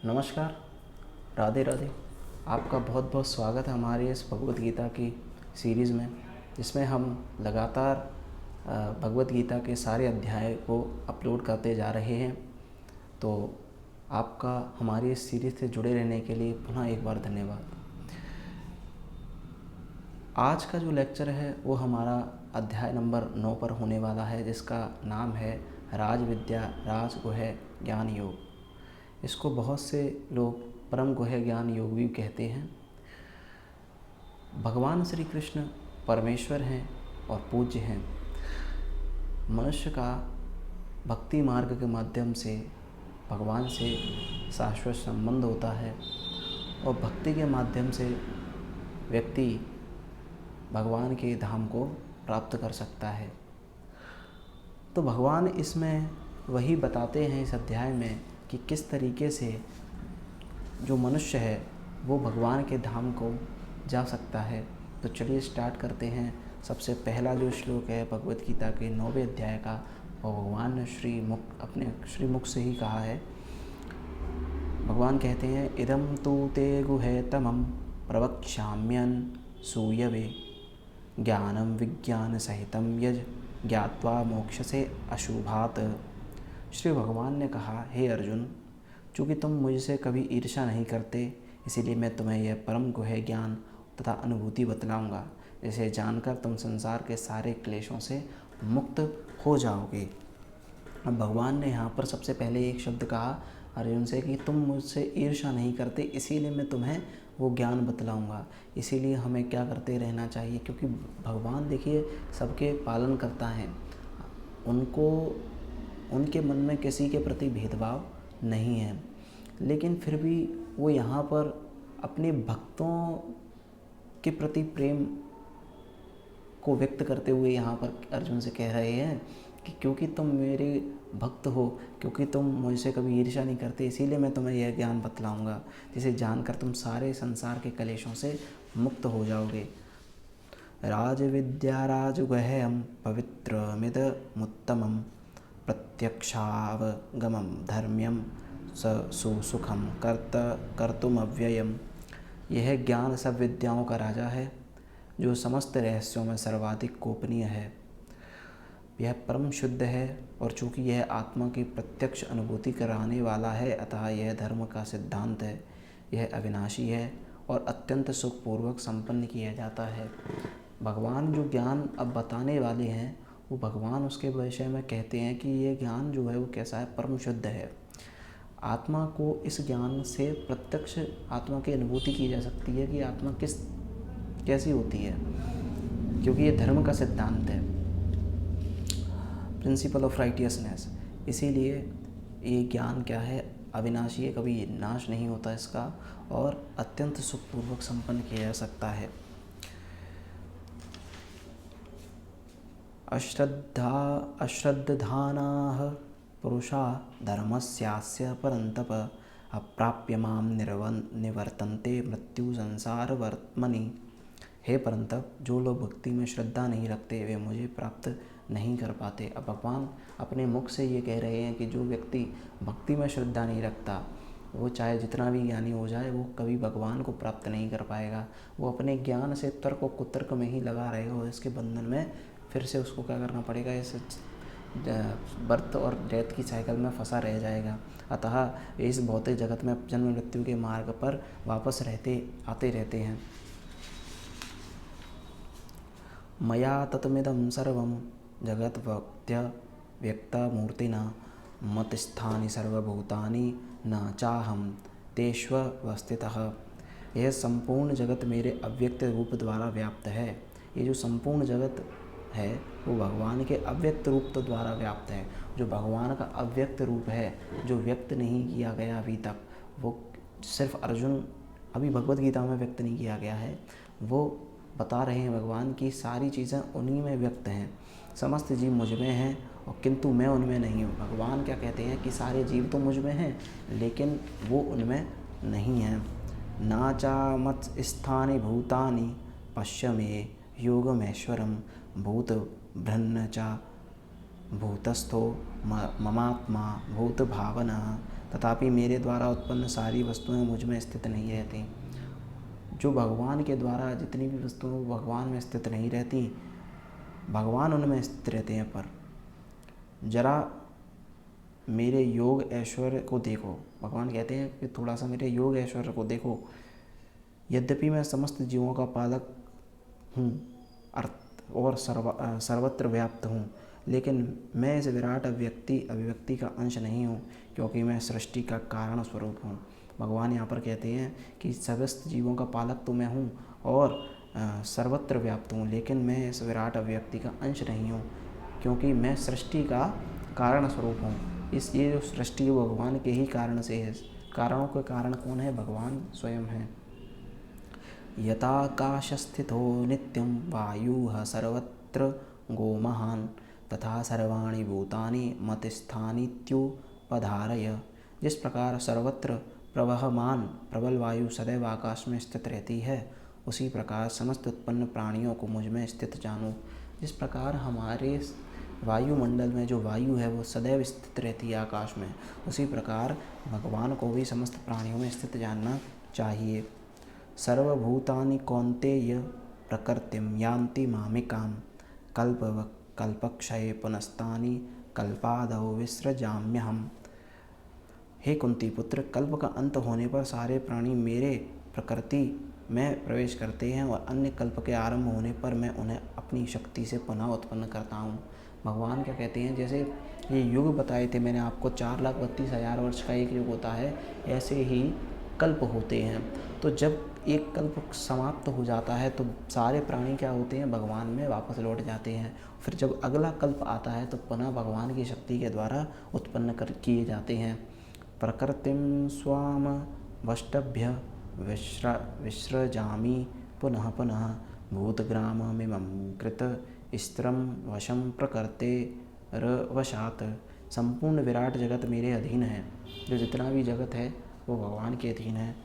नमस्कार, राधे राधे। आपका बहुत बहुत स्वागत है हमारी इस भगवत गीता की सीरीज़ में, जिसमें हम लगातार भगवत गीता के सारे अध्याय को अपलोड करते जा रहे हैं। तो आपका हमारी इस सीरीज़ से जुड़े रहने के लिए पुनः एक बार धन्यवाद। आज का जो लेक्चर है वो हमारा अध्याय नंबर 9 पर होने वाला है, जिसका नाम है राज विद्या राजगुह्य ज्ञान योग। इसको बहुत से लोग परम गुह्य ज्ञान योग भी कहते हैं। भगवान श्री कृष्ण परमेश्वर हैं और पूज्य हैं। मनुष्य का भक्ति मार्ग के माध्यम से भगवान से शाश्वत संबंध होता है और भक्ति के माध्यम से व्यक्ति भगवान के धाम को प्राप्त कर सकता है। तो भगवान इसमें वही बताते हैं इस अध्याय में कि किस तरीके से जो मनुष्य है वो भगवान के धाम को जा सकता है। तो चलिए स्टार्ट करते हैं। सबसे पहला जो श्लोक है भगवत गीता के 9वें अध्याय का, वो भगवान ने अपने श्रीमुख से ही कहा है। भगवान कहते हैं, इदं तु ते गुह्यतमं प्रवक्ष्याम्यन् सूयवे ज्ञानं विज्ञान सहितं यज ज्ञात्वा मोक्षसे अशुभात्। श्री भगवान ने कहा, हे अर्जुन, चूँकि तुम मुझसे कभी ईर्ष्या नहीं करते, इसीलिए मैं तुम्हें यह परम गुह्य ज्ञान तथा अनुभूति बतलाऊंगा, जिसे जानकर तुम संसार के सारे क्लेशों से मुक्त हो जाओगे। अब भगवान ने यहाँ पर सबसे पहले एक शब्द कहा अर्जुन से कि तुम मुझसे ईर्ष्या नहीं करते, इसीलिए मैं तुम्हें वो ज्ञान बतलाऊंगा। इसीलिए हमें क्या करते रहना चाहिए, क्योंकि भगवान देखिए सबके पालन करता है। उनके मन में किसी के प्रति भेदभाव नहीं है, लेकिन फिर भी वो यहाँ पर अपने भक्तों के प्रति प्रेम को व्यक्त करते हुए यहाँ पर अर्जुन से कह रहे हैं कि क्योंकि तुम मेरे भक्त हो, क्योंकि तुम मुझसे कभी ईर्ष्या नहीं करते, इसीलिए मैं तुम्हें यह ज्ञान बतलाऊंगा, जिसे जानकर तुम सारे संसार के कलेशों से मुक्त हो जाओगे। राजविद्या राजगुह्यं पवित्रमिदमुत्तमं प्रत्यक्षावगमं धर्म्यं सुसुखम कर्तुमव्ययम्। यह ज्ञान सब विद्याओं का राजा है, जो समस्त रहस्यों में सर्वाधिक गोपनीय है। यह परम शुद्ध है और चूँकि यह आत्मा की प्रत्यक्ष अनुभूति कराने वाला है, अतः यह धर्म का सिद्धांत है। यह अविनाशी है और अत्यंत सुखपूर्वक संपन्न किया जाता है। भगवान जो ज्ञान अब बताने वाले हैं, वो भगवान उसके विषय में कहते हैं कि ये ज्ञान जो है वो कैसा है, परम शुद्ध है। आत्मा को इस ज्ञान से प्रत्यक्ष आत्मा की अनुभूति की जा सकती है कि आत्मा कैसी होती है, क्योंकि ये धर्म का सिद्धांत है, प्रिंसिपल ऑफ राइटियसनेस। इसीलिए ये ज्ञान क्या है, अविनाशी है, कभी नाश नहीं होता इसका, और अत्यंत सुखपूर्वक संपन्न किया जा सकता है। अश्रद्धानाः पुरुषा धर्मस्यास्य परन्तप अप्राप्य मां निवर्तन्ते मृत्यु संसार वर्त्मनि। हे परंतप, जो लोग भक्ति में श्रद्धा नहीं रखते वे मुझे प्राप्त नहीं कर पाते। अब भगवान अपने मुख से ये कह रहे हैं कि जो व्यक्ति भक्ति में श्रद्धा नहीं रखता, वो चाहे जितना भी ज्ञानी हो जाए, वो कभी भगवान को प्राप्त नहीं कर पाएगा। वो अपने ज्ञान से तर्क और कुतर्क में ही लगा रहेगा और इसके बंधन में फिर से उसको क्या करना पड़ेगा, इस बर्थ और डेथ की साइकिल में फंसा रह जाएगा। अतः इस भौतिक जगत में जन्म मृत्यु के मार्ग पर वापस आते रहते हैं। मया तत्मिदं सर्वं जगद्व्यक्तमूर्तिना मतस्थानि सर्वभूतानि न चाहं तेष्वस्थितः। यह संपूर्ण जगत मेरे अव्यक्त रूप द्वारा व्याप्त है। ये जो संपूर्ण जगत है वो भगवान के अव्यक्त रूप द्वारा व्याप्त है। जो भगवान का अव्यक्त रूप है, जो व्यक्त नहीं किया गया अभी तक, वो सिर्फ अर्जुन अभी भगवत गीता में व्यक्त नहीं किया गया है, वो बता रहे हैं भगवान की सारी चीज़ें उन्हीं में व्यक्त हैं। समस्त जीव मुझ में हैं और किंतु मैं उनमें नहीं हूँ। भगवान क्या कहते हैं कि सारे जीव तो मुझ में हैं, लेकिन वो उनमें नहीं हैं। नाचा मत स्थानि भूतानि पश्य मे योगमेश्वरम भूत भ्रन्न च भूतस्थो ममात्मा भूत भावना तथापि मेरे द्वारा उत्पन्न सारी वस्तुएं मुझ में स्थित नहीं रहती। जो भगवान के द्वारा जितनी भी वस्तुएं वो भगवान में स्थित नहीं रहती, भगवान उनमें स्थित रहते हैं। पर जरा मेरे योग ऐश्वर्य को देखो, भगवान कहते हैं कि थोड़ा सा मेरे योग ऐश्वर्य को देखो। यद्यपि मैं समस्त जीवों का पालक हूँ और सर्वत्र व्याप्त हूँ, लेकिन मैं इस विराट अभिव्यक्ति का अंश नहीं हूँ, क्योंकि मैं सृष्टि का कारण स्वरूप हूँ। भगवान यहाँ पर कहते हैं कि समस्त जीवों का पालक तो मैं हूँ और सर्वत्र व्याप्त हूँ, लेकिन मैं इस विराट अभिव्यक्ति का अंश नहीं हूँ, क्योंकि मैं सृष्टि का कारण स्वरूप हूँ। ये जो सृष्टि है वो भगवान के ही कारण से है। कारणों के कारण कौन है? भगवान स्वयं है। यथाकाशस्थितो नित्यं वायुः सर्वत्र गोमहान् तथा सर्वाणि भूतानि मतिस्थानीत्युपधारय। जिस प्रकार सर्वत्र प्रवहमान प्रबल वायु सदैव आकाश में स्थित रहती है, उसी प्रकार समस्त उत्पन्न प्राणियों को मुझ में स्थित जानो। जिस प्रकार हमारे वायुमंडल में जो वायु है वो सदैव स्थित रहती है आकाश में, उसी प्रकार भगवान को भी समस्त प्राणियों में स्थित जानना चाहिए। सर्वभूतानि कौन्तेय प्रकृतिं यान्ति मामिकां कल्पक्षये पुनस्तानि कल्पादौ विसृजाम्यहम्। हे कुंती पुत्र, कल्प का अंत होने पर सारे प्राणी मेरे प्रकृति में प्रवेश करते हैं और अन्य कल्प के आरंभ होने पर मैं उन्हें अपनी शक्ति से पुनः उत्पन्न करता हूँ। भगवान क्या कहते हैं, जैसे ये युग बताए थे मैंने आपको, 4,32,000 वर्ष का एक युग होता है, ऐसे ही कल्प होते हैं। तो जब एक कल्प समाप्त हो जाता है तो सारे प्राणी क्या होते हैं? भगवान में वापस लौट जाते हैं। फिर जब अगला कल्प आता है तो पुनः भगवान की शक्ति के द्वारा उत्पन्न किए जाते हैं। प्रकृतिं स्वाम वष्टभ्य विसृजामि पुनः पुनः भूतग्राममिमं कृत स्थिरं वशं प्रकृतेर्वशात्। संपूर्ण विराट जगत मेरे अधीन है। जो जितना भी जगत है वो भगवान के अधीन है।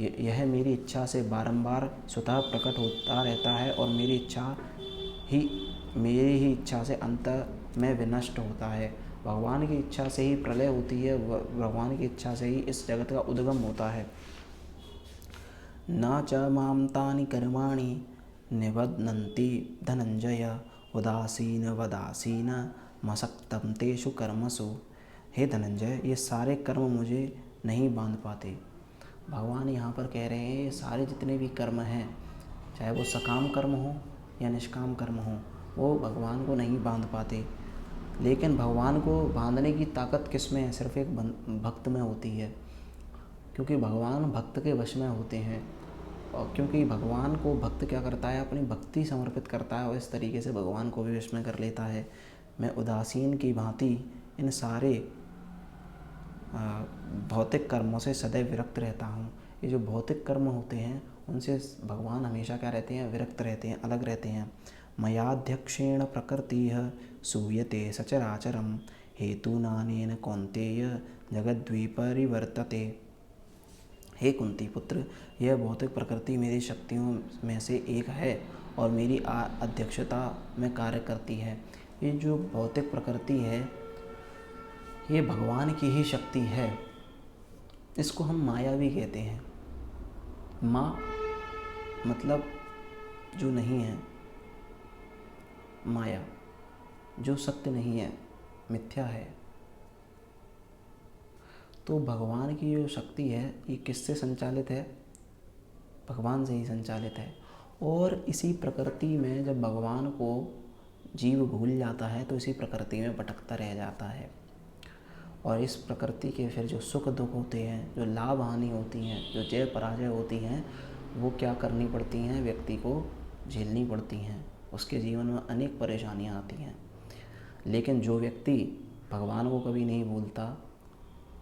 यह मेरी इच्छा से बारंबार स्वतः प्रकट होता रहता है और मेरी ही इच्छा से अंत में विनष्ट होता है। भगवान की इच्छा से ही प्रलय होती है, भगवान की इच्छा से ही इस जगत का उद्गम होता है। न च मां तानि कर्माणि निबध्नन्ति धनंजय उदासीन वदासीन मसक्तं तेषु कर्मसु। हे धनंजय, ये सारे कर्म मुझे नहीं बांध पाते। भगवान यहाँ पर कह रहे हैं ये सारे जितने भी कर्म हैं, चाहे वो सकाम कर्म हो या निष्काम कर्म हो, वो भगवान को नहीं बांध पाते। लेकिन भगवान को बांधने की ताकत किस में है? सिर्फ एक भक्त में होती है, क्योंकि भगवान भक्त के वश में होते हैं। और क्योंकि भगवान को भक्त क्या करता है? अपनी भक्ति समर्पित करता है और इस तरीके से भगवान को भी वश में कर लेता है। मैं उदासीन की भांति इन सारे भौतिक कर्मों से सदैव विरक्त रहता हूँ। ये जो भौतिक कर्म होते हैं उनसे भगवान हमेशा क्या रहते हैं? विरक्त रहते हैं, अलग रहते हैं। मयाध्यक्षेण प्रकृतिः सूयते सचराचरं हेतूनानेन कौन्तेय जगद्विपरिवर्तते। हे कुंती पुत्र, यह भौतिक प्रकृति मेरी शक्तियों में से एक है और मेरी अध्यक्षता में कार्य करती है। ये जो भौतिक प्रकृति है ये भगवान की ही शक्ति है। इसको हम माया भी कहते हैं। माँ मतलब जो नहीं है, माया जो सत्य नहीं है, मिथ्या है। तो भगवान की जो शक्ति है ये किससे संचालित है? भगवान से ही संचालित है। और इसी प्रकृति में जब भगवान को जीव भूल जाता है तो इसी प्रकृति में भटकता रह जाता है। और इस प्रकृति के फिर जो सुख दुख होते हैं, जो लाभ हानि होती हैं, जो जय पराजय होती हैं, वो क्या करनी पड़ती हैं? व्यक्ति को झेलनी पड़ती हैं। उसके जीवन में अनेक परेशानियां आती हैं। लेकिन जो व्यक्ति भगवान को कभी नहीं भूलता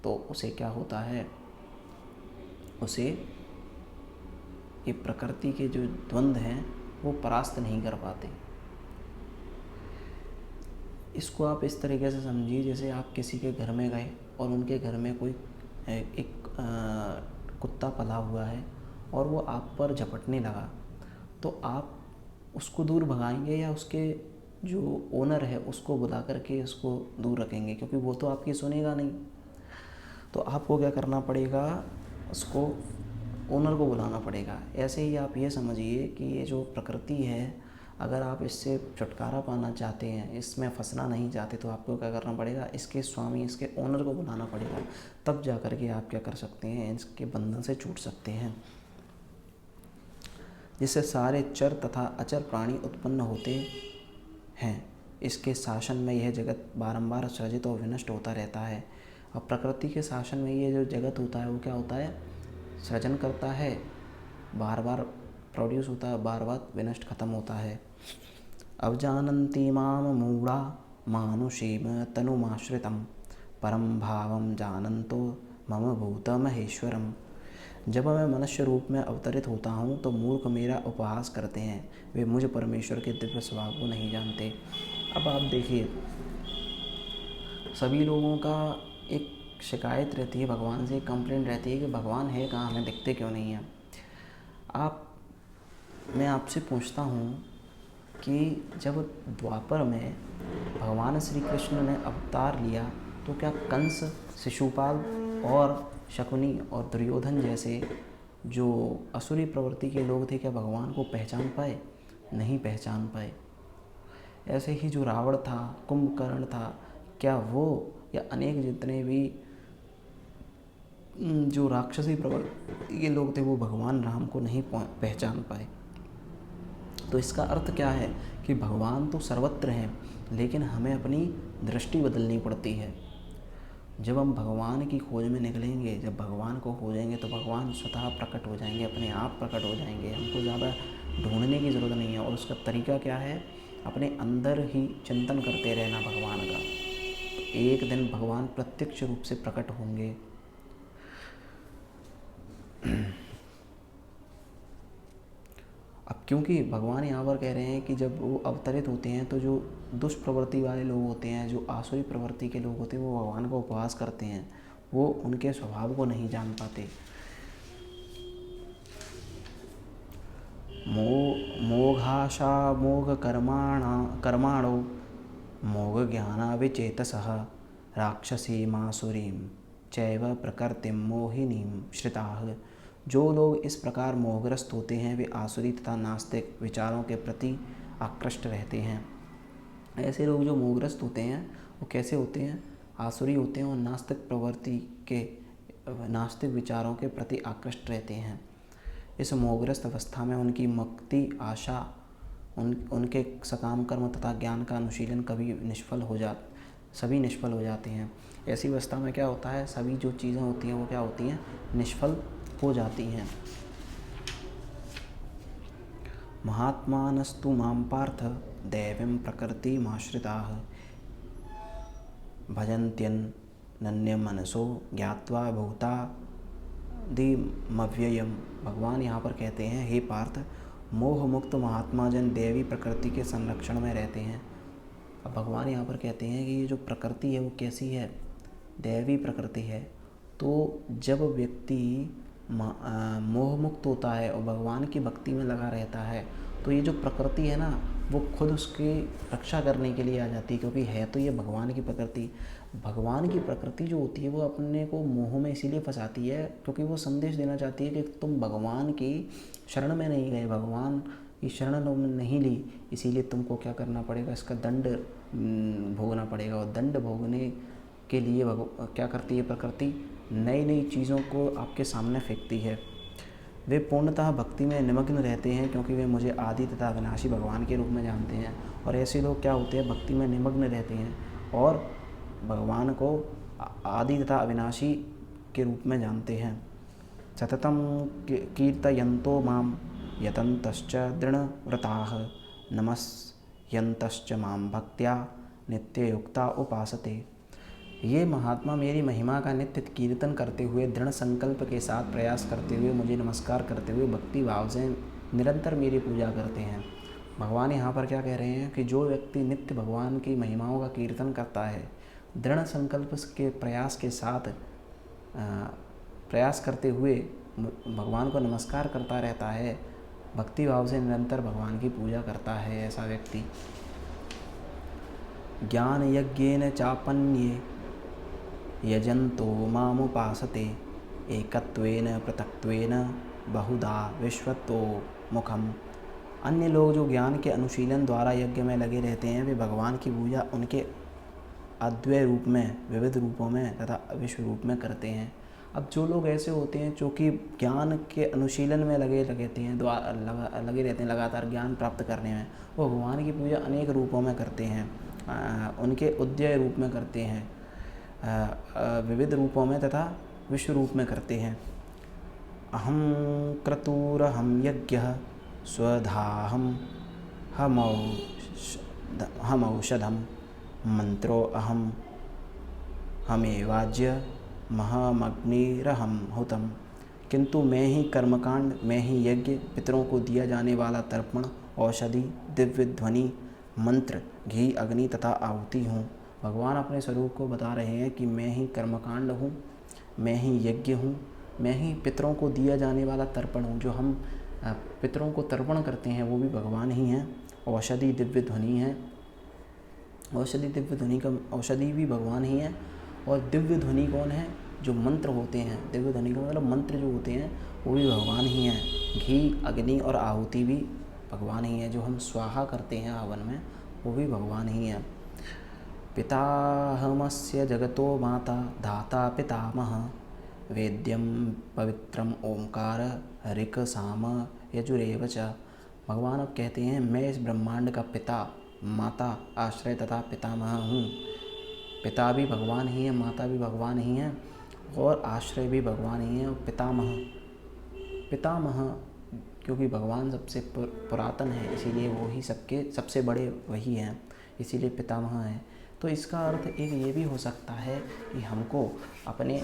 तो उसे क्या होता है? उसे ये प्रकृति के जो द्वंद्व हैं वो परास्त नहीं कर पाते। इसको आप इस तरीके से समझिए, जैसे आप किसी के घर में गए और उनके घर में कोई एक कुत्ता पला हुआ है और वो आप पर झपटने लगा, तो आप उसको दूर भगाएंगे या उसके जो ओनर है उसको बुला करके उसको दूर रखेंगे? क्योंकि वो तो आपकी सुनेगा नहीं। तो आपको क्या करना पड़ेगा, उसको ओनर को बुलाना पड़ेगा। ऐसे ही आप ये समझिए कि ये जो प्रकृति है, अगर आप इससे छुटकारा पाना चाहते हैं, इसमें फंसना नहीं चाहते, तो आपको क्या करना पड़ेगा, इसके स्वामी, इसके ओनर को बुलाना पड़ेगा। तब जा कर के आप क्या कर सकते हैं, इसके बंधन से छूट सकते हैं। जिससे सारे चर तथा अचर प्राणी उत्पन्न होते हैं। इसके शासन में यह जगत बारंबार सृजित और विनष्ट होता रहता है। अब प्रकृति के शासन में ये जो जगत होता है वो क्या होता है, सृजन करता है, बार बार प्रोड्यूस होता है, बार बार विनष्ट खत्म होता है। अब जानन्ति माम मूढ़ा मानुषीम तनुमाश्रितम परम भावम जानन्तो मम भूत महेश्वरम। जब मैं मनुष्य रूप में अवतरित होता हूँ तो मूर्ख मेरा उपहास करते हैं, वे मुझ परमेश्वर के दिव्य स्वभाव को नहीं जानते। अब आप देखिए, सभी लोगों का एक शिकायत रहती है भगवान से, कंप्लेंट रहती है कि भगवान है कहाँ, हमें दिखते क्यों नहीं हैं। मैं आपसे पूछता हूँ कि जब द्वापर में भगवान श्री कृष्ण ने अवतार लिया तो क्या कंस, शिशुपाल और शकुनी और दुर्योधन जैसे जो असुरी प्रवृत्ति के लोग थे, क्या भगवान को पहचान पाए? नहीं पहचान पाए। ऐसे ही जो रावण था, कुंभकर्ण था, क्या वो या अनेक जितने भी जो राक्षसी प्रवृत्ति के लोग थे वो भगवान राम को नहीं पहचान पाए। तो इसका अर्थ क्या है कि भगवान तो सर्वत्र हैं, लेकिन हमें अपनी दृष्टि बदलनी पड़ती है। जब हम भगवान की खोज में निकलेंगे, जब भगवान को खोजेंगे तो भगवान स्वतः प्रकट हो जाएंगे, अपने आप प्रकट हो जाएंगे। हमको ज़्यादा ढूंढने की ज़रूरत नहीं है। और उसका तरीका क्या है, अपने अंदर ही चिंतन करते रहना भगवान का। तो एक दिन भगवान प्रत्यक्ष रूप से प्रकट होंगे। अब क्योंकि भगवान यहाँ पर कह रहे हैं कि जब वो अवतरित होते हैं तो जो दुष्प्रवृत्ति वाले लोग होते हैं, जो आसुरी प्रवृत्ति के लोग होते हैं, वो भगवान का उपवास करते हैं, वो उनके स्वभाव को नहीं जान पाते। मोघाशा मोघ कर्माणो मोघ ज्ञानाविचेतसः राक्षसी मासुरीं चैव प्रकृतिं मोहिनीं श्रिताः। जो लोग इस प्रकार मोहग्रस्त होते हैं वे आसुरी तथा नास्तिक विचारों के प्रति आकृष्ट रहते हैं। ऐसे लोग जो मोहग्रस्त होते हैं वो कैसे होते हैं, आसुरी होते हैं और नास्तिक प्रवृत्ति के, नास्तिक विचारों के प्रति आकृष्ट रहते हैं। इस मोहग्रस्त अवस्था में उनकी मुक्ति आशा, उनके सकाम कर्म तथा ज्ञान का अनुशीलन सभी निष्फल हो जाते हैं। ऐसी अवस्था में क्या होता है, सभी जो चीज़ें होती हैं वो क्या होती हैं, निष्फल हो जाती हैं। महात्मानस्तु मां पार्थ दैवीं प्रकृतिमाश्रिताः भजन्त्यनन्यमनसो ज्ञात्वा भूतादिमव्ययम्। भगवान यहाँ पर कहते हैं, हे पार्थ, मोह मुक्त महात्मा जन दैवी प्रकृति के संरक्षण में रहते हैं। अब भगवान यहाँ पर कहते हैं कि ये जो प्रकृति है वो कैसी है, दैवी प्रकृति है। तो जब व्यक्ति मोह मुक्त होता है और भगवान की भक्ति में लगा रहता है तो ये जो प्रकृति है ना वो खुद उसकी रक्षा करने के लिए आ जाती है, क्योंकि है तो ये भगवान की प्रकृति। भगवान की प्रकृति जो होती है वो अपने को मोह में इसीलिए फंसाती है क्योंकि वो संदेश देना चाहती है कि तुम भगवान की शरण में नहीं गए, भगवान की शरण तुमने नहीं ली, इसीलिए तुमको क्या करना पड़ेगा, इसका दंड भोगना पड़ेगा। और दंड भोगने के लिए क्या करती है प्रकृति, नई नई चीज़ों को आपके सामने फेंकती है। वे पूर्णतः भक्ति में निमग्न रहते हैं क्योंकि वे मुझे आदि तथा अविनाशी भगवान के रूप में जानते हैं। और ऐसे लोग क्या होते हैं, भक्ति में निमग्न रहते हैं और भगवान को आदि तथा अविनाशी के रूप में जानते हैं। सततं कीर्तयन्तो मां यतन्तश्च दृढ़व्रताः नमस्यन्तश्च मां भक्त्या नित्ययुक्ता उपासते। ये महात्मा मेरी महिमा का नित्य कीर्तन करते हुए, दृढ़ संकल्प के साथ प्रयास करते हुए, मुझे नमस्कार करते हुए भक्ति भाव से निरंतर मेरी पूजा करते हैं। भगवान यहाँ पर क्या कह रहे हैं कि जो व्यक्ति नित्य भगवान की महिमाओं का कीर्तन करता है, दृढ़ संकल्प के प्रयास के साथ प्रयास करते हुए भगवान को नमस्कार करता रहता है, भक्ति भाव से निरंतर भगवान की पूजा करता है, ऐसा व्यक्ति ज्ञान यज्ञेन चापन्ये यजन्तो मामुपासते एकत्वेन पृथक्त्वेन बहुधा विश्वतो मुखम। अन्य लोग जो ज्ञान के अनुशीलन द्वारा यज्ञ में लगे रहते हैं, वे भगवान की पूजा उनके अद्वय रूप में, विविध रूपों में तथा विश्व रूप में करते हैं। अब जो लोग ऐसे होते हैं जो कि ज्ञान के अनुशीलन में लगे रहते हैं, लगे रहते हैं लगातार ज्ञान प्राप्त करने में, वो भगवान की पूजा अनेक रूपों में करते हैं, उनके उद्वय रूप में करते हैं, विविध रूपों में तथा विश्व रूप में करते हैं। अहम क्रतुरहम यज्ञः स्वधाहम हमौषधम मंत्रो अहम हमेवाज्य महामग्निरहम हुतम। किंतु मैं ही कर्मकांड, मैं ही यज्ञ, पितरों को दिया जाने वाला तर्पण, औषधि, दिव्य ध्वनि, मंत्र, घी, अग्नि तथा आहुति हूँ। भगवान अपने स्वरूप को बता रहे हैं कि मैं ही कर्मकांड हूँ, मैं ही यज्ञ हूँ, मैं ही पितरों को दिया जाने वाला तर्पण हूँ। जो हम पितरों को तर्पण करते हैं वो भी भगवान ही हैं। औषधि दिव्य ध्वनि है, औषधि दिव्य ध्वनि का औषधि भी भगवान ही है। और दिव्य ध्वनि कौन है? जो मंत्र होते हैं, दिव्य ध्वनि का मतलब मंत्र जो होते हैं वो भी भगवान ही हैं। घी, अग्नि और आहुति भी भगवान ही है। जो हम स्वाहा करते हैं हवन में, वो भी भगवान ही है। पिताहमस्य जगतो माता धाता पितामह वेद्यम पवित्रम ओंकार ऋक् साम यजुरेव च। भगवान अब कहते हैं, मैं इस ब्रह्मांड का पिता, माता, आश्रय तथा पितामह हूँ। पिता भी भगवान ही है, माता भी भगवान ही है और आश्रय भी भगवान ही है। और पितामह क्योंकि भगवान सबसे पुरातन है, इसीलिए वो ही सबसे बड़े वही हैं, इसीलिए पितामह हैं। तो इसका अर्थ एक ये भी हो सकता है कि हमको अपने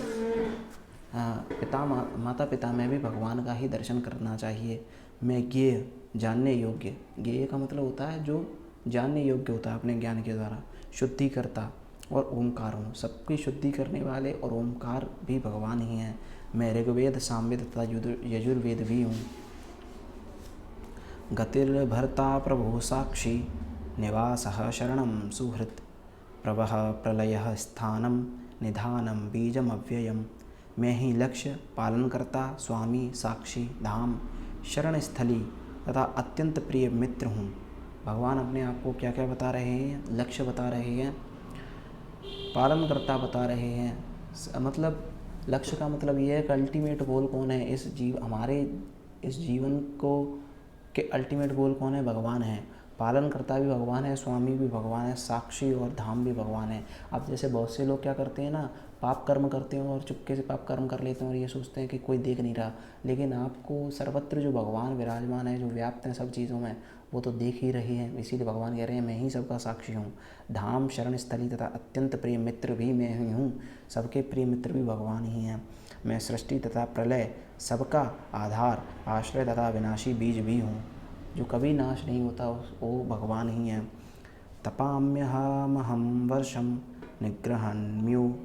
माता पिता में भी भगवान का ही दर्शन करना चाहिए। मैं ज्ञेय, जानने योग्य, ज्ञेय का मतलब होता है जो जानने योग्य होता है अपने ज्ञान के द्वारा, शुद्धिकर्ता और ओमकार हूँ। सबकी शुद्धि करने वाले और ओमकार भी भगवान ही हैं। मैं ऋग्वेद, सामवेद तथा यजुर्वेद भी हूँ। गतिर्भर्ता प्रभो साक्षी निवासः शरणं सुहृत् प्रवह प्रलयः स्थानं निधानं बीजम अव्ययम। मैं ही लक्ष्य, पालनकर्ता, स्वामी, साक्षी, धाम, शरण स्थली तथा अत्यंत प्रिय मित्र हूँ। भगवान अपने आप को क्या क्या बता रहे हैं? लक्ष्य बता रहे हैं, पालनकर्ता बता रहे हैं। मतलब लक्ष्य का मतलब ये है कि अल्टीमेट गोल कौन है? हमारे इस जीवन को के अल्टीमेट गोल कौन है? भगवान है। पालनकर्ता भी भगवान है, स्वामी भी भगवान है, साक्षी और धाम भी भगवान है। अब जैसे बहुत से लोग क्या करते हैं ना, पाप कर्म करते हैं और चुपके से पाप कर्म कर लेते हैं और ये सोचते हैं कि कोई देख नहीं रहा। लेकिन आपको सर्वत्र जो भगवान विराजमान है, जो व्याप्त हैं सब चीज़ों में, वो तो देख ही रही हैं। इसीलिए भगवान कह रहे हैं, मैं ही सबका साक्षी हूँ। धाम, शरण स्थली तथा अत्यंत प्रिय मित्र भी मैं ही हूँ। सबके प्रिय मित्र भी भगवान ही हैं। मैं सृष्टि तथा प्रलय, सबका आधार, आश्रय तथा विनाशी बीज भी हूँ। जो कभी नाश नहीं होता वो भगवान ही हैं। तपाम्यहमहं वर्षं निग्रहण्युत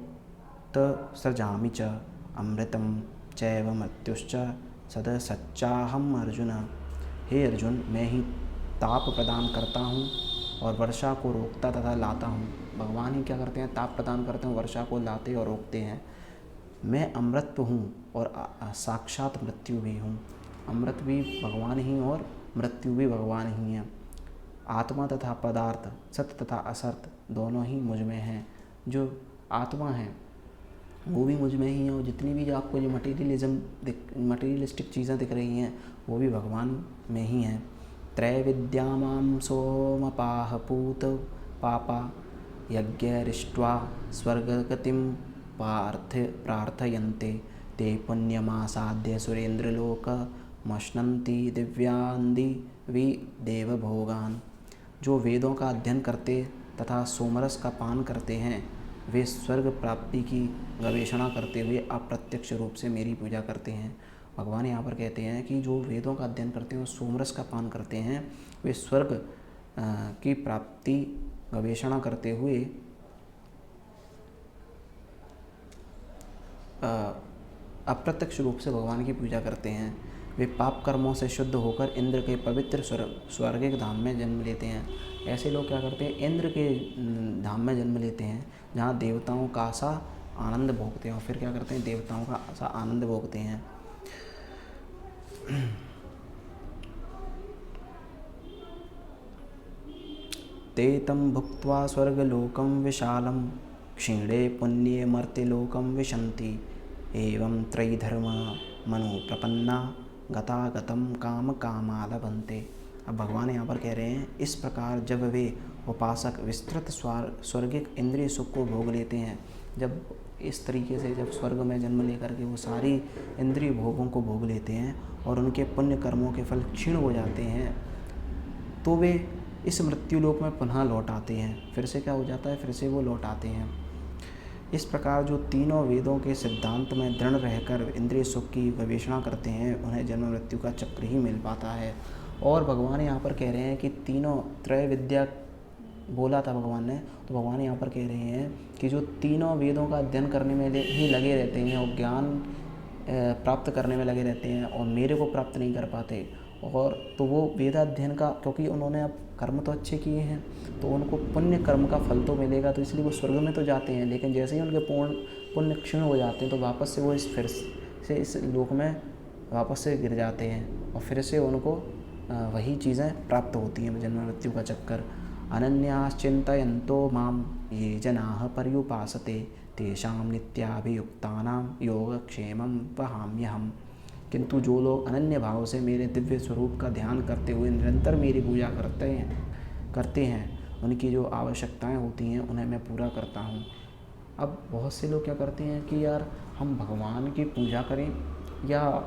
सृजामि च अमृतं चैव मृत्युश्च सच्चाहम अर्जुन। हे अर्जुन, मैं ही ताप प्रदान करता हूँ और वर्षा को रोकता तथा लाता हूँ। भगवान ही क्या करते हैं? ताप प्रदान करते हैं, वर्षा को लाते और रोकते हैं। मैं अमृत हूँ और साक्षात मृत्यु भी हूँ। अमृत भी भगवान ही और मृत्यु भी भगवान ही है। आत्मा तथा पदार्थ, सत्य तथा असत्य दोनों ही मुझ में हैं। जो आत्मा है वो भी मुझ में ही है और जितनी भी आपको जो मटीरियलिस्टिक चीज़ें दिख रही हैं वो भी भगवान में ही हैं। त्रैविद्यामां सोमपाह पूत पापा यज्ञरिष्ट्वा स्वर्गगतिं प्रार्थयन्ते ते पुण्यमासाद्य सुरेंद्रलोकमश्नन्ति दिव्यान्दिवि देवभोगान्। जो वेदों का अध्ययन करते तथा सोमरस का पान करते हैं, वे स्वर्ग प्राप्ति की गवेषणा करते हुए अप्रत्यक्ष रूप से मेरी पूजा करते हैं। भगवान यहाँ पर कहते हैं कि जो वेदों का अध्ययन करते हैं और सोमरस का पान करते हैं, वे स्वर्ग की प्राप्ति गवेषणा करते हुए अप्रत्यक्ष रूप से भगवान की पूजा करते हैं। वे पाप कर्मों से शुद्ध होकर इंद्र के पवित्र स्वर्गिक धाम में जन्म लेते हैं। ऐसे लोग क्या करते हैं? इंद्र के धाम में जन्म लेते हैं, जहाँ देवताओं का सा आनंद भोगते हैं और फिर क्या करते हैं, देवताओं का सा आनंद भोगते हैं। ते तं भुक्त्वा स्वर्गलोकं विशालं क्षीणे पुण्ये मर्त्यलोकं विशन्ति एवं त्रयीधर्म मनो प्रपन्ना गतागतं काम कामा लभन्ते। अब भगवान यहाँ पर कह रहे हैं, इस प्रकार जब वे उपासक विस्तृत स्वर्गिक इंद्रिय सुख को भोग लेते हैं, जब इस तरीके से जब स्वर्ग में जन्म लेकर के वो सारी इंद्रिय भोगों को भोग लेते हैं और उनके पुण्य कर्मों के फल क्षीण हो जाते हैं, तो वे इस मृत्यु लोक में पुनः लौट आते हैं। फिर से क्या हो जाता है, फिर से वो लौट आते हैं। इस प्रकार जो तीनों वेदों के सिद्धांत में दृढ़ रहकर इंद्रिय सुख की गवेषणा करते हैं, उन्हें जन्म मृत्यु का चक्र ही मिल पाता है। और भगवान यहाँ पर कह रहे हैं कि तीनों त्रय विद्या बोला था भगवान ने, तो भगवान यहाँ पर कह रहे हैं कि जो तीनों वेदों का अध्ययन करने में ही लगे रहते हैं और ज्ञान प्राप्त करने में लगे रहते हैं और मेरे को प्राप्त नहीं कर पाते, और तो वो वेदाध्ययन का, क्योंकि उन्होंने अब कर्म तो अच्छे किए हैं तो उनको पुण्य कर्म का फल तो मिलेगा, तो इसलिए वो स्वर्ग में तो जाते हैं, लेकिन जैसे ही उनके पुण्य क्षीण हो जाते हैं तो वापस से वो फिर से इस लोक में वापस से गिर जाते हैं और फिर से उनको वही चीज़ें प्राप्त होती हैं, जन्म मृत्यु का चक्कर। अनन्याश्चिन्तयन्तो माम ये जनाः पर्युपासते तेषां नित्याभियुक्तानां योगक्षेमं वहाम्यहम्। किंतु जो लोग अनन्य भाव से मेरे दिव्य स्वरूप का ध्यान करते हुए निरंतर मेरी पूजा करते हैं, उनकी जो आवश्यकताएं होती हैं उन्हें मैं पूरा करता हूँ। अब बहुत से लोग क्या करते हैं कि यार हम भगवान की पूजा करें या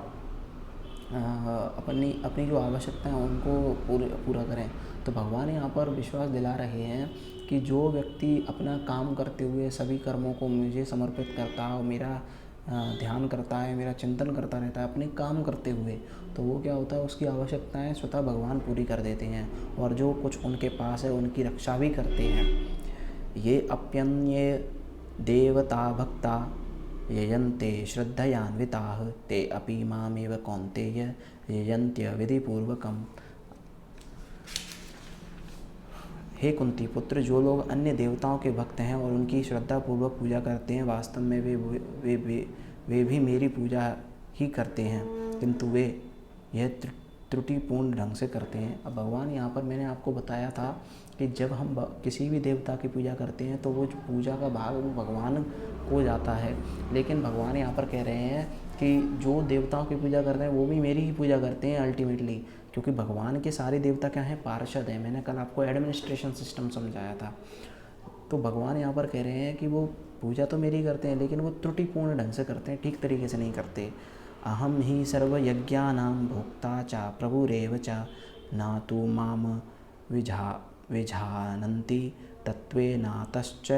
अपनी जो आवश्यकताएं हैं उनको पूरा करें, तो भगवान यहाँ पर विश्वास दिला रहे हैं कि जो व्यक्ति अपना काम करते हुए सभी कर्मों को मुझे समर्पित करता है और मेरा ध्यान करता है, मेरा चिंतन करता रहता है अपने काम करते हुए, तो वो क्या होता है, उसकी आवश्यकताएं स्वतः भगवान पूरी कर देते हैं और जो कुछ उनके पास है उनकी रक्षा भी करते हैं। ये अप्यन्ये देवता भक्ता यजन्ते श्रद्धयान्विताः ते अपि मामेव कौन्तेय यजन्त्य विधिपूर्वकम्। हे कुंती पुत्र, जो लोग अन्य देवताओं के भक्त हैं और उनकी श्रद्धापूर्वक पूजा करते हैं, वास्तव में वे भी मेरी पूजा ही करते हैं, किंतु वे यह त्रुटिपूर्ण ढंग से करते हैं। अब भगवान यहाँ पर, मैंने आपको बताया था कि जब हम किसी भी देवता की पूजा करते हैं तो वो जो पूजा का भाग वो भगवान को जाता है, लेकिन भगवान यहाँ पर कह रहे हैं कि जो देवताओं की पूजा करते हैं वो भी मेरी ही पूजा करते हैं अल्टीमेटली, क्योंकि भगवान के सारे देवता क्या हैं, पार्षद हैं। मैंने कल आपको एडमिनिस्ट्रेशन सिस्टम समझाया था। तो भगवान यहाँ पर कह रहे हैं कि वो पूजा तो मेरी करते हैं, लेकिन वो त्रुटिपूर्ण ढंग से करते हैं, ठीक तरीके से नहीं करते। अहम ही सर्वयज्ञानां भोक्ता च प्रभुरेव च न तु माम विजानन्ति तत्त्वेनातश्च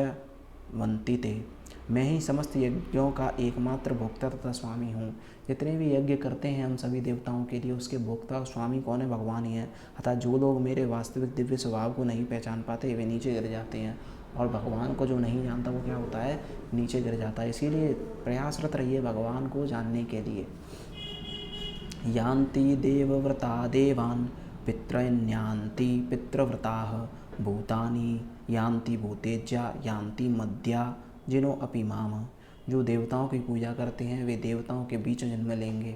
वन्ति ते। मैं ही समस्त यज्ञों का एकमात्र भोक्ता तथा स्वामी हूँ। जितने भी यज्ञ करते हैं हम सभी देवताओं के लिए, उसके भोक्ता और स्वामी कौन है, भगवान ही है। अतः जो लोग मेरे वास्तविक दिव्य स्वभाव को नहीं पहचान पाते वे नीचे गिर जाते हैं, और भगवान को जो नहीं जानता वो क्या होता है, नीचे गिर जाता है। इसीलिए प्रयासरत रहिए भगवान को जानने के लिए। यान्ति देवव्रता देवान् पितृन्यान्ति पितृव्रताः भूतानि यान्ति भूतेज्या यान्ति मद्या जिनो अपि माम। जो देवताओं की पूजा करते हैं वे देवताओं के बीच जन्म लेंगे,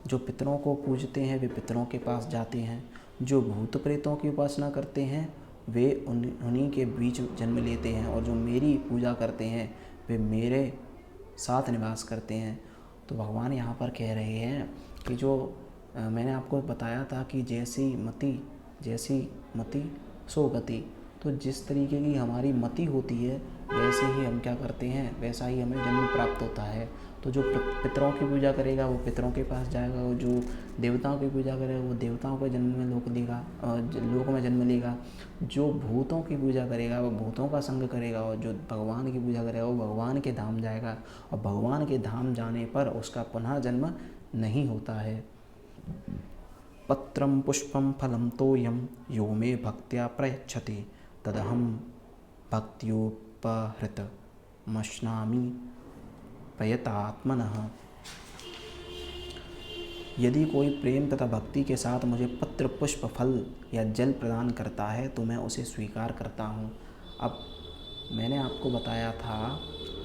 जो पितरों को पूजते हैं वे पितरों के पास जाते हैं, जो भूत प्रेतों की उपासना करते हैं वे उन्हीं के बीच जन्म लेते हैं, और जो मेरी पूजा करते हैं वे मेरे साथ निवास करते हैं। तो भगवान यहाँ पर कह रहे हैं कि जो मैंने आपको बताया था कि जैसी मति सो गति, तो जिस तरीके की हमारी मति होती है वैसे ही हम क्या करते हैं, वैसा ही हमें जन्म प्राप्त होता है। तो जो पितरों की पूजा करेगा वो पितरों के पास जाएगा, और जो देवताओं की पूजा करेगा वो देवताओं के जन्म में लोक में जन्म लेगा। जो भूतों की पूजा करेगा वो भूतों का संग करेगा, और जो भगवान की पूजा करेगा वो भगवान के धाम जाएगा, और भगवान के धाम जाने पर उसका पुनः जन्म नहीं होता है। पत्रं पुष्पं फलं तोयं यो मे भक्त्या प्रयच्छति तदहं भक्त्योपहृतमश्नामि प्रयतात्मनः। यदि कोई प्रेम तथा भक्ति के साथ मुझे पत्र, पुष्प, फल या जल प्रदान करता है तो मैं उसे स्वीकार करता हूँ। अब मैंने आपको बताया था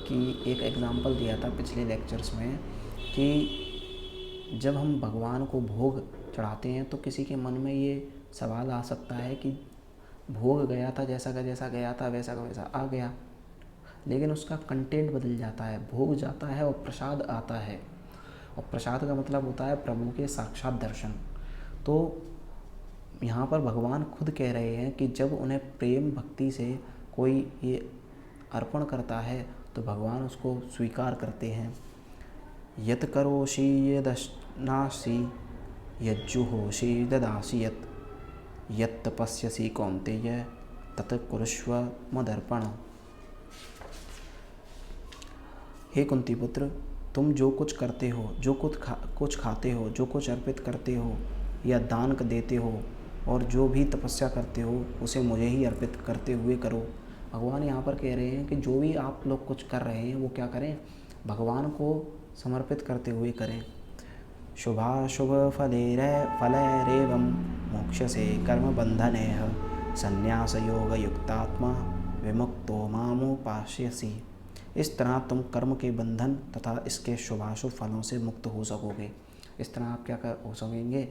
कि एक एग्ज़ाम्पल दिया था पिछले लेक्चर्स में कि जब हम भगवान को भोग चढ़ाते हैं तो किसी के मन में ये सवाल आ सकता है कि भोग गया था, जैसा का जैसा गया था वैसा का वैसा आ गया, लेकिन उसका कंटेंट बदल जाता है। भोग जाता है और प्रसाद आता है, और प्रसाद का मतलब होता है प्रभु के साक्षात दर्शन। तो यहाँ पर भगवान खुद कह रहे हैं कि जब उन्हें प्रेम भक्ति से कोई ये अर्पण करता है तो भगवान उसको स्वीकार करते हैं। यत करोषि यदश्नासि यज्जुहोषि ददासि यत तपस्यसि कौन्तेय तत् कुरुष्व मदर्पण। हे कुंती पुत्र, तुम जो कुछ करते हो, जो कुछ खाते हो, जो कुछ अर्पित करते हो या दान देते हो और जो भी तपस्या करते हो उसे मुझे ही अर्पित करते हुए करो। भगवान यहाँ पर कह रहे हैं कि जो भी आप लोग कुछ कर रहे हैं वो क्या करें, भगवान को समर्पित करते हुए करें। शुभाशुभ फलैरेवं मोक्षसे कर्म बंधनेह संन्यास योग युक्तात्मा विमुक्तो मामुपास्यसि। इस तरह तुम कर्म के बंधन तथा इसके शुभाशुभ फलों से मुक्त हो सकोगे। इस तरह आप क्या हो सकेंगे,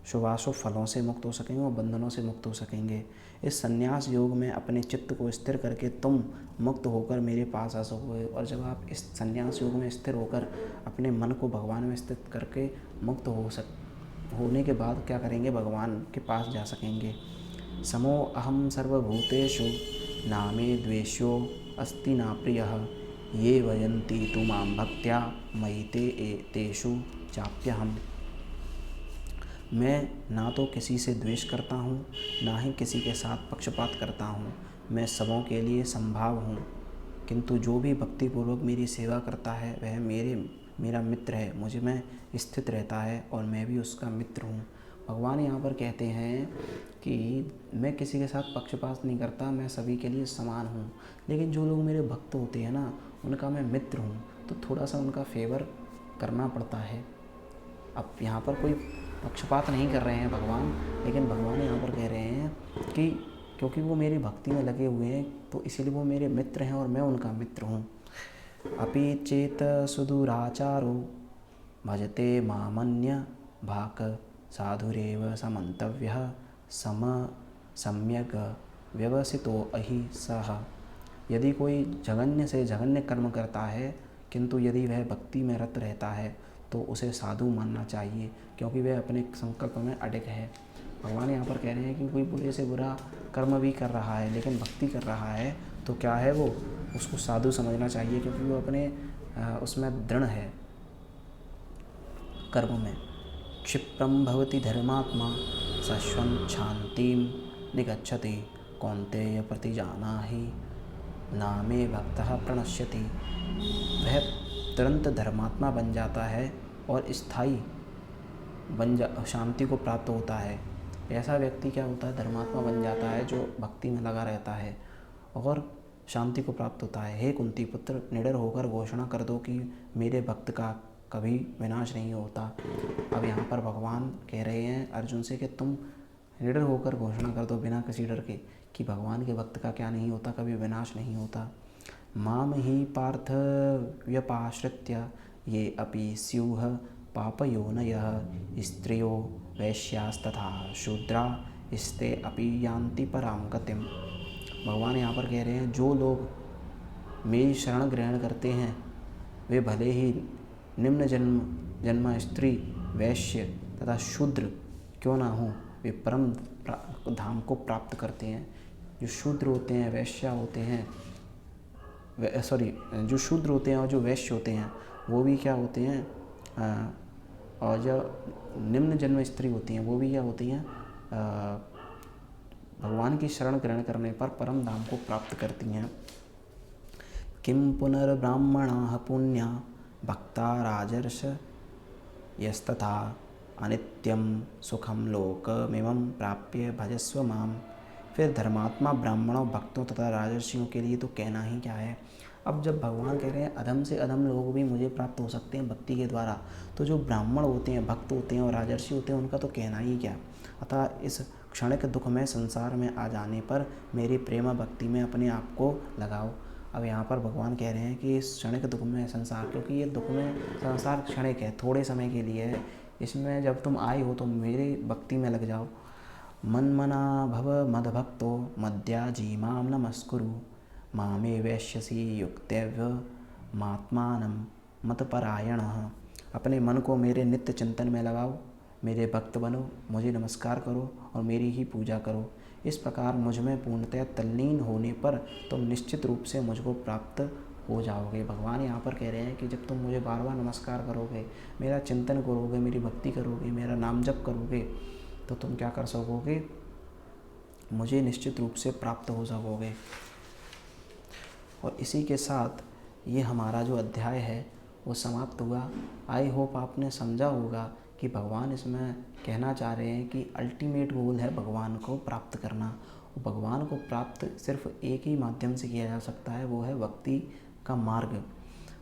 शुभाशुभ फलों से मुक्त हो सकेंगे और बंधनों से मुक्त हो सकेंगे। इस संन्यास योग में अपने चित्त को स्थिर करके तुम मुक्त होकर मेरे पास आ सकोगे। और जब आप इस संन्यास योग में स्थिर होकर अपने मन को भगवान में स्थित करके मुक्त होने के बाद क्या करेंगे, भगवान के पास जा सकेंगे। समो अहम सर्वभूतेषु नामे द्वेष्यो अस्ति ना प्रियः ये वयन्ति तु मां भक्त्या मयि तेषु चाप्यहम्। मैं ना तो किसी से द्वेष करता हूँ, ना ही किसी के साथ पक्षपात करता हूँ। मैं सबों के लिए संभाव हूँ, किंतु जो भी भक्तिपूर्वक मेरी सेवा करता है वह मेरा मित्र है, मुझ में स्थित रहता है और मैं भी उसका मित्र हूँ। भगवान यहाँ पर कहते हैं कि मैं किसी के साथ पक्षपात नहीं करता, मैं सभी के लिए समान हूँ। लेकिन जो लोग मेरे भक्त होते हैं ना, उनका मैं मित्र हूँ, तो थोड़ा सा उनका फेवर करना पड़ता है। अब यहाँ पर कोई पक्षपात नहीं कर रहे हैं भगवान, लेकिन भगवान यहाँ पर कह रहे हैं कि क्योंकि वो मेरी भक्ति में लगे हुए हैं तो इसीलिए वो मेरे मित्र हैं और मैं उनका मित्र हूँ। अपि चेत सुदूराचारो भजते मामन्य भाक साधुरेव समन्तव्यः सम्यक व्यवसितो अहि सः। यदि कोई जघन्य से जघन्य कर्म करता है किंतु यदि वह भक्ति में रत रहता है तो उसे साधु मानना चाहिए, क्योंकि वह अपने संकल्प में अडिग है। भगवान यहाँ पर कह रहे हैं कि कोई बुरे से बुरा कर्म भी कर रहा है लेकिन भक्ति कर रहा है तो क्या है, वो उसको साधु समझना चाहिए, क्योंकि वो अपने उसमें दृढ़ है कर्म में। क्षिप्रम भवति धर्मात्मा शाश्वतं शांतिं निगच्छति कौन्तेय प्रतिजानाहि नामे भक्तः प्रणश्यति। वह तुरंत धर्मात्मा बन जाता है और स्थायी शांति को प्राप्त होता है। ऐसा व्यक्ति क्या होता है, धर्मात्मा बन जाता है जो भक्ति में लगा रहता है और शांति को प्राप्त होता है। हे कुंती पुत्र, निडर होकर घोषणा कर दो कि मेरे भक्त का कभी विनाश नहीं होता। अब यहाँ पर भगवान कह रहे हैं अर्जुन से कि तुम निडर होकर घोषणा कर दो बिना किसी डर के कि भगवान के भक्त का क्या नहीं होता, कभी विनाश नहीं होता। माम ही पार्थ व्यपाश्रित्य ये अपि स्युः पापयोनयः स्त्रियो वैश्यास्तथा शूद्रा स्ते अपि यान्ति परां गतिम्। भगवान यहाँ पर कह रहे हैं जो लोग मेरी शरण ग्रहण करते हैं वे भले ही निम्न जन्म स्त्री वैश्य तथा शूद्र क्यों ना हो, वे परम धाम को प्राप्त करते हैं। जो शूद्र होते हैं, वैश्य होते हैं, जो शूद्र होते हैं और जो वैश्य होते हैं वो भी क्या होते हैं, और जो निम्न जन्म स्त्री होती हैं वो भी क्या होती हैं, भगवान की शरण ग्रहण करने पर परम धाम को प्राप्त करती हैं। किम पुनर्ब्राह्मणाः पुण्या भक्ता राजर्ष यस्तथा अनित्यं सुखम लोकमिमं प्राप्य भजस्व माम। फिर धर्मात्मा ब्राह्मणों, भक्तों तथा राजर्षियों के लिए तो कहना ही क्या है। अब जब भगवान कह रहे हैं अधम से अधम लोग भी मुझे प्राप्त हो सकते हैं भक्ति के द्वारा, तो जो ब्राह्मण होते हैं, भक्त होते हैं और राजर्षि होते हैं उनका तो कहना ही क्या। अतः इस क्षणिक दुख में संसार में आ जाने पर मेरी प्रेम भक्ति में अपने आप को लगाओ। अब यहाँ पर भगवान कह रहे हैं कि इस क्षणिक दुख में संसार, क्योंकि ये दुख में संसार क्षणिक है, थोड़े समय के लिए है, इसमें जब तुम आए हो तो मेरी भक्ति में लग जाओ। मन्मना भव मद्भक्तो मद्याजी माम नमस्कुरु मामे वैश्यसी युक्तव्य मात्मानं मतपरायणः। अपने मन को मेरे नित्य चिंतन में लगाओ, मेरे भक्त बनो, मुझे नमस्कार करो और मेरी ही पूजा करो। इस प्रकार मुझ में पूर्णतः तल्लीन होने पर तुम निश्चित रूप से मुझको प्राप्त हो जाओगे। भगवान यहाँ पर कह रहे हैं कि जब तुम मुझे बार बार नमस्कार करोगे, मेरा चिंतन करोगे, मेरी भक्ति करोगे, मेरा नाम जप करोगे, तो तुम क्या कर सकोगे, मुझे निश्चित रूप से प्राप्त हो सकोगे। और इसी के साथ ये हमारा जो अध्याय है वो समाप्त हुआ। आई होप आपने समझा होगा कि भगवान इसमें कहना चाह रहे हैं कि अल्टीमेट गोल है भगवान को प्राप्त करना। भगवान को प्राप्त सिर्फ एक ही माध्यम से किया जा सकता है, वो है भक्ति का मार्ग।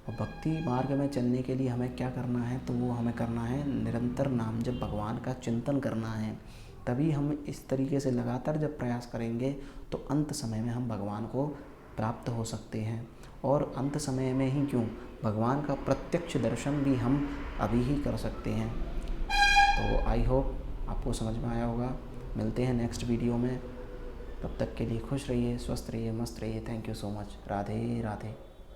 और भक्ति मार्ग में चलने के लिए हमें क्या करना है, तो वो हमें करना है निरंतर नाम जब भगवान का चिंतन करना है। तभी हम इस तरीके से लगातार जब प्रयास करेंगे तो अंत समय में हम भगवान को प्राप्त हो सकते हैं। और अंत समय में ही क्यों, भगवान का प्रत्यक्ष दर्शन भी हम अभी ही कर सकते हैं। तो आई होप आपको समझ में आया होगा। मिलते हैं नेक्स्ट वीडियो में, तब तक के लिए खुश रहिए, स्वस्थ रहिए, मस्त रहिए। Thank you so much. Radhe Radhe.